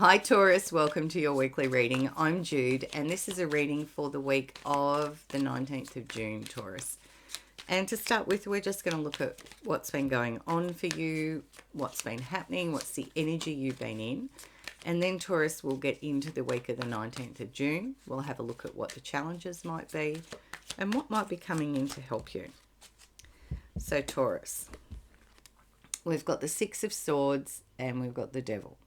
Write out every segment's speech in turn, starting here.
Hi Taurus, welcome to your weekly reading. I'm Jude and this is a reading for the week of the 19th of June, Taurus. And to start with, we're just going to look at what's been going on for you, what's been happening, what's the energy you've been in. And then Taurus will get into the week of the 19th of June. We'll have a look at what the challenges might be and what might be coming in to help you. So Taurus, we've got the Six of Swords and we've got the Devil.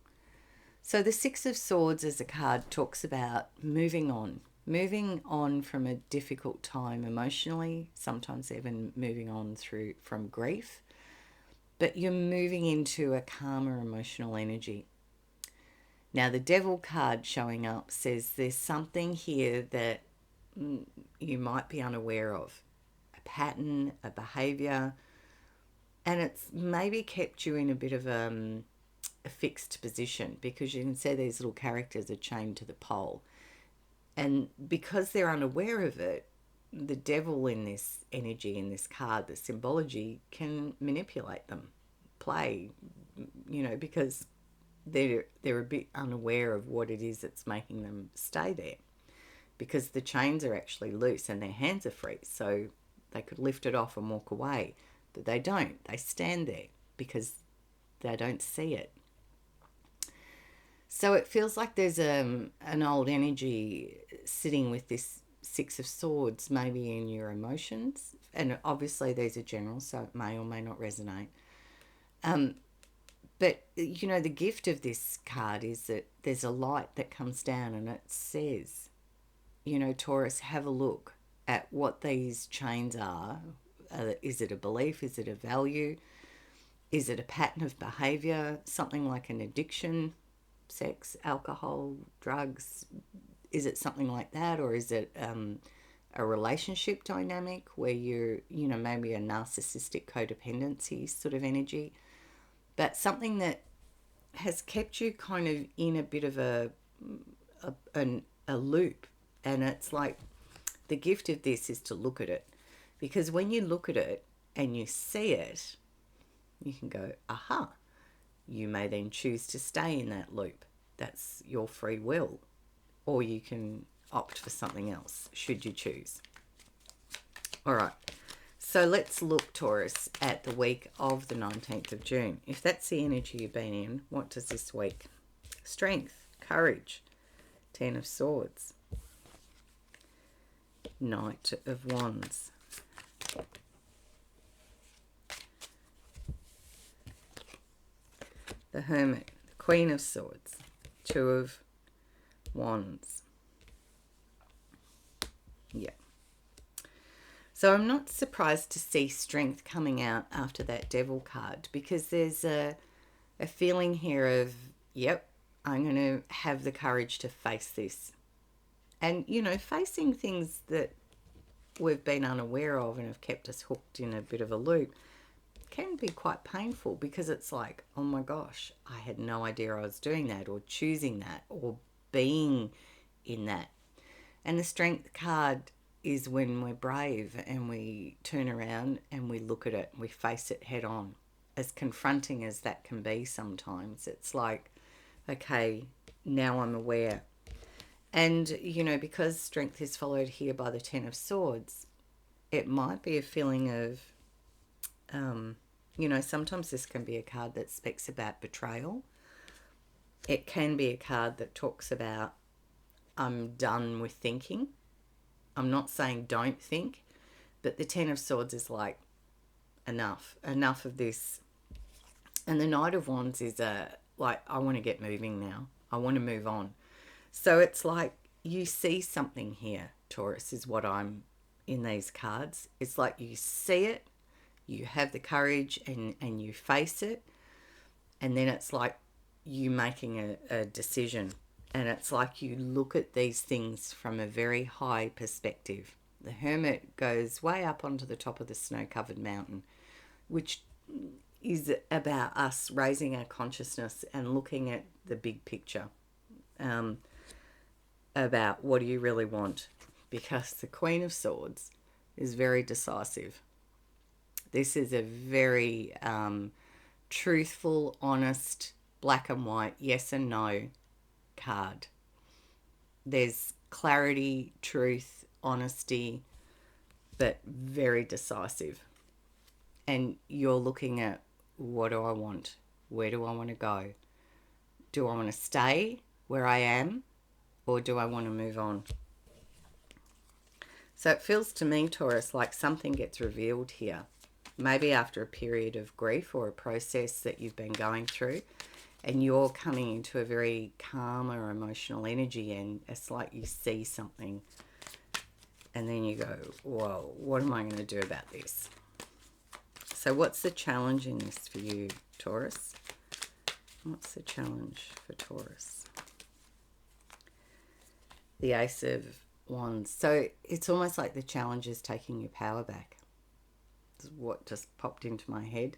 So the Six of Swords as a card talks about moving on from a difficult time emotionally, sometimes even moving on from grief, but you're moving into a calmer emotional energy. Now the Devil card showing up says there's something here that you might be unaware of, a pattern, a behavior, and it's maybe kept you in a bit of a fixed position, because you can see these little characters are chained to the pole, and because they're unaware of it, the devil in this energy, in this card, the symbology, can manipulate them, play, because they're a bit unaware of what it is that's making them stay there, because the chains are actually loose and their hands are free, so they could lift it off and walk away, but they don't. They stand there because they don't see it. So it feels like there's an old energy sitting with this Six of Swords, maybe in your emotions. And obviously these are general, so it may or may not resonate. But, the gift of this card is that there's a light that comes down and it says, Taurus, have a look at what these chains are. Is it a belief? Is it a value? Is it a pattern of behavior? Something like an addiction? Sex, alcohol, drugs? Is it something like that? Or is it a relationship dynamic where you're, maybe a narcissistic codependency sort of energy? But something that has kept you kind of in a bit of a loop. And it's like the gift of this is to look at it. Because when you look at it and you see it, you can go, aha. You may then choose to stay in that loop. That's your free will. Or you can opt for something else, should you choose. All right. So let's look, Taurus, at the week of the 19th of June. If that's the energy you've been in, what does this week? Strength, courage, Ten of Swords, Knight of Wands, the Hermit, the Queen of Swords, Two of Wands. Yeah. So I'm not surprised to see strength coming out after that Devil card, because there's a feeling here of, yep, I'm going to have the courage to face this. And, facing things that we've been unaware of and have kept us hooked in a bit of a loop can be quite painful, because it's like, oh my gosh, I had no idea I was doing that, or choosing that, or being in that. And the Strength card is when we're brave and we turn around and we look at it, we face it head on. As confronting as that can be sometimes, it's like, okay, now I'm aware. And, because strength is followed here by the Ten of Swords, it might be a feeling of, sometimes this can be a card that speaks about betrayal. It can be a card that talks about, I'm done with thinking. I'm not saying don't think, but the Ten of Swords is like, enough of this. And the Knight of Wands is like, I want to get moving now. I want to move on. So it's like you see something here, Taurus, is what I'm in these cards. It's like you see it, you have the courage and you face it. And then it's like you making a decision. And it's like you look at these things from a very high perspective. The Hermit goes way up onto the top of the snow-covered mountain, which is about us raising our consciousness and looking at the big picture, about what do you really want, because the Queen of Swords is very decisive. This is a very truthful, honest, black and white, yes and no card. There's clarity, truth, honesty, but very decisive. And you're looking at, what do I want? Where do I want to go? Do I want to stay where I am, or do I want to move on? So it feels to me, Taurus, like something gets revealed here. Maybe after a period of grief or a process that you've been going through, and you're coming into a very calmer emotional energy, and it's like you see something and then you go, whoa, what am I going to do about this? So what's the challenge in this for you, Taurus? What's the challenge for Taurus? The Ace of Wands. So it's almost like the challenge is taking your power back. This is what just popped into my head.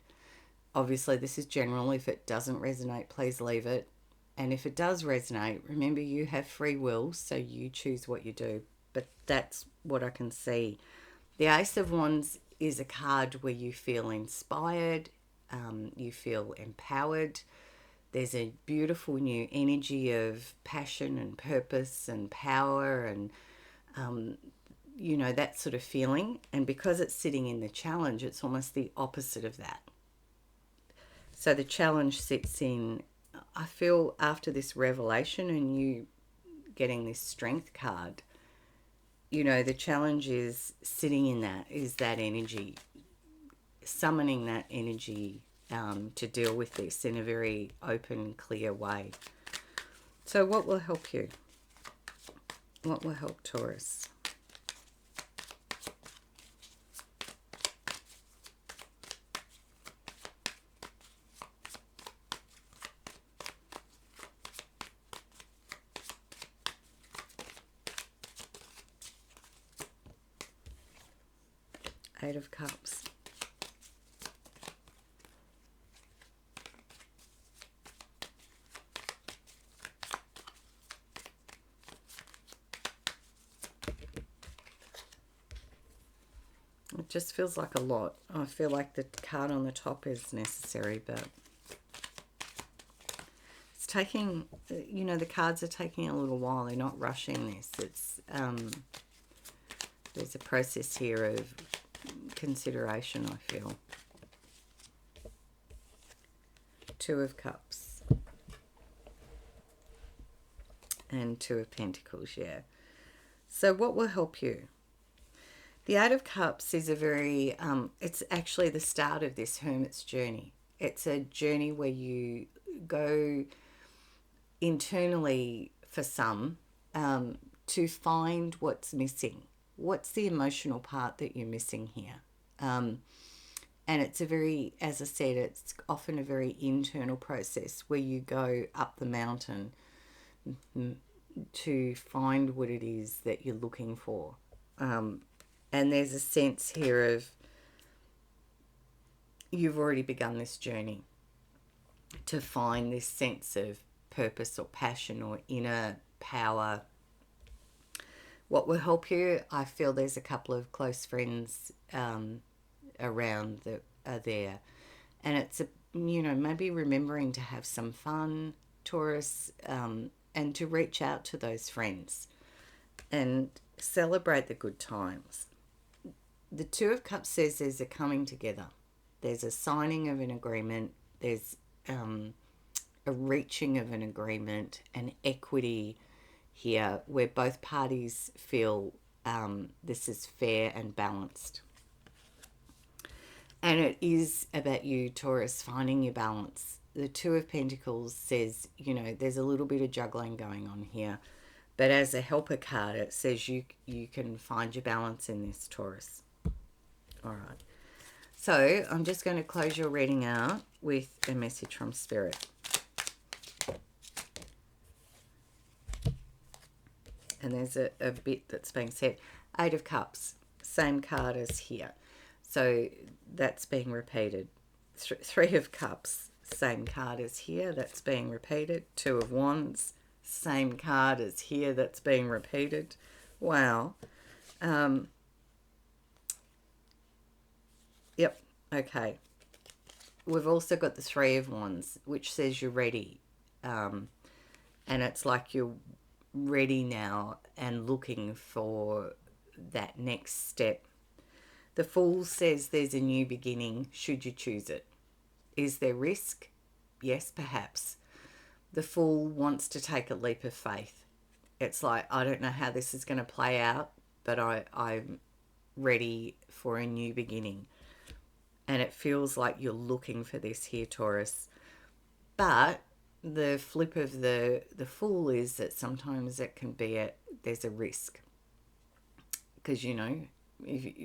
Obviously, this is general. If it doesn't resonate, please leave it. And if it does resonate, remember you have free will, so you choose what you do. But that's what I can see. The Ace of Wands is a card where you feel inspired, you feel empowered. There's a beautiful new energy of passion and purpose and power and, that sort of feeling. And because it's sitting in the challenge, it's almost the opposite of that. So the challenge sits in, I feel after this revelation and you getting this strength card, the challenge is sitting in that, is that energy, summoning that energy to deal with this in a very open, clear way. So what will help you? What will help Taurus? Eight of Cups. It just feels like a lot. I feel like the card on the top is necessary, but it's taking, the cards are taking a little while. They're not rushing this. It's, there's a process here of consideration, I feel. Two of Cups. And Two of Pentacles, yeah. So what will help you? The Eight of Cups is a very, it's actually the start of this hermit's journey. It's a journey where you go internally for some to find what's missing. What's the emotional part that you're missing here? And it's a very, as I said, it's often a very internal process where you go up the mountain to find what it is that you're looking for. And there's a sense here of you've already begun this journey to find this sense of purpose or passion or inner power. What will help you? I feel there's a couple of close friends around that are there. And it's, maybe remembering to have some fun, Taurus, and to reach out to those friends and celebrate the good times. The Two of Cups says there's a coming together. There's a signing of an agreement. There's a reaching of an agreement, an equity here where both parties feel this is fair and balanced. And it is about you, Taurus, finding your balance. The Two of Pentacles says, there's a little bit of juggling going on here. But as a helper card, it says you can find your balance in this, Taurus. All right. So I'm just going to close your reading out with a message from Spirit. And there's a bit that's being said. Eight of Cups, same card as here. So that's being repeated. Three of Cups, same card as here. That's being repeated. Two of Wands, same card as here. That's being repeated. Wow. Yep. Okay. We've also got the Three of Wands, which says you're ready. And it's like you're ready now and looking for that next step. The Fool says there's a new beginning should you choose it. Is there risk? Yes, perhaps. The Fool wants to take a leap of faith. It's like, I don't know how this is going to play out, but I'm ready for a new beginning. And it feels like you're looking for this here, Taurus. But the flip of the Fool is that sometimes it can be there's a risk. Because, you know,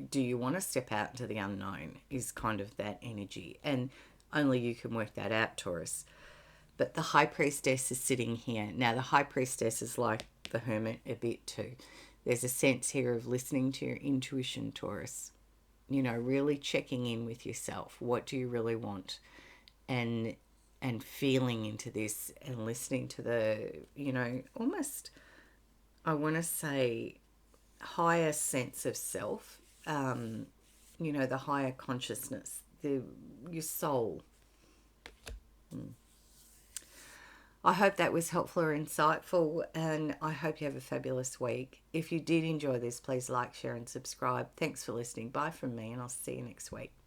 do you want to step out into the unknown is kind of that energy. And only you can work that out, Taurus. But the High Priestess is sitting here. Now, the High Priestess is like the Hermit a bit too. There's a sense here of listening to your intuition, Taurus. You know, really checking in with yourself. What do you really want? And feeling into this and listening to the, you know, almost, I want to say, higher sense of self. You know, the higher consciousness, your soul. I hope that was helpful or insightful, and I hope you have a fabulous week. If you did enjoy this, please like, share, and subscribe. Thanks for listening. Bye from me, and I'll see you next week.